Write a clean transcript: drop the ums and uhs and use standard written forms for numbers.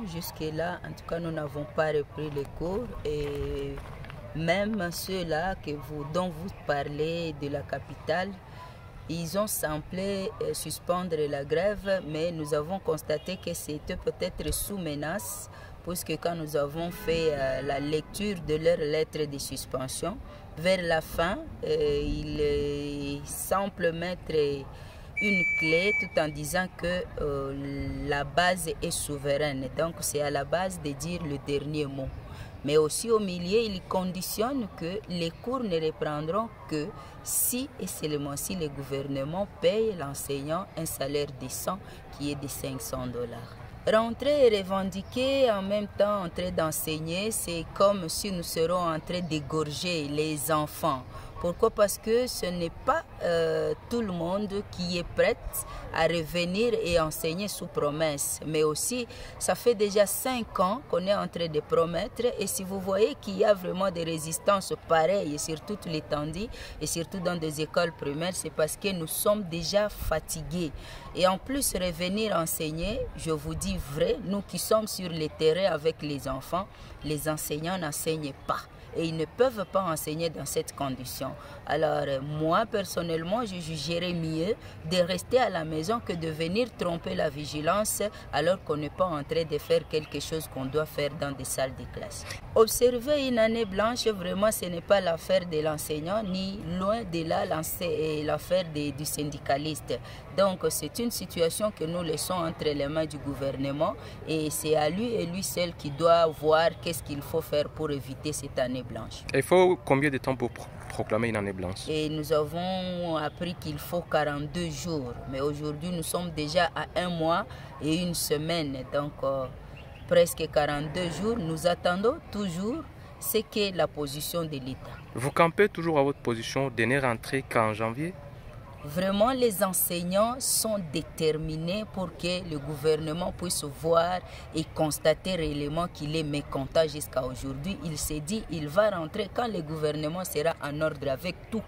jusque-là, en tout cas, nous n'avons pas repris les cours. Et même ceux-là dont vous parlez de la capitale, ils ont semblé suspendre la grève, mais nous avons constaté que c'était peut-être sous menace, puisque quand nous avons fait la lecture de leur lettre de suspension, vers la fin, il semble mettre une clé tout en disant que la base est souveraine. Donc c'est à la base de dire le dernier mot. Mais aussi au milieu, il conditionne que les cours ne reprendront que si et seulement si le gouvernement paye l'enseignant un salaire décent qui est de $500. Rentrer et revendiquer en même temps en train d'enseigner, c'est comme si nous serons en train d'égorger les enfants. Pourquoi? Parce que ce n'est pas tout le monde qui est prêt à revenir et enseigner sous promesse. Mais aussi, ça fait déjà 5 ans qu'on est en train de promettre. Et si vous voyez qu'il y a vraiment des résistances pareilles sur toute l'étendue et surtout dans des écoles primaires, c'est parce que nous sommes déjà fatigués. Et en plus, revenir enseigner, je vous dis vrai, nous qui sommes sur le terrain avec les enfants, les enseignants n'enseignent pas. Et ils ne peuvent pas enseigner dans cette condition. Alors moi personnellement, je jugerais mieux de rester à la maison que de venir tromper la vigilance alors qu'on n'est pas en train de faire quelque chose qu'on doit faire dans des salles de classe. Observer une année blanche, vraiment ce n'est pas l'affaire de l'enseignant, ni loin de là l'affaire du syndicaliste. Donc c'est une situation que nous laissons entre les mains du gouvernement et c'est à lui et lui seul qui doit voir qu'est-ce qu'il faut faire pour éviter cette année blanche. Il faut combien de temps pour proclamer une année blanche? Et nous avons appris qu'il faut 42 jours. Mais aujourd'hui, nous sommes déjà à 1 mois et 1 semaine. Donc, presque 42 jours. Nous attendons toujours ce qu'est la position de l'État. Vous campez toujours à votre position de ne rentrer qu'en janvier? Vraiment, les enseignants sont déterminés pour que le gouvernement puisse voir et constater réellement qu'il est mécontent jusqu'à aujourd'hui. Il s'est dit qu'il va rentrer quand le gouvernement sera en ordre avec tout.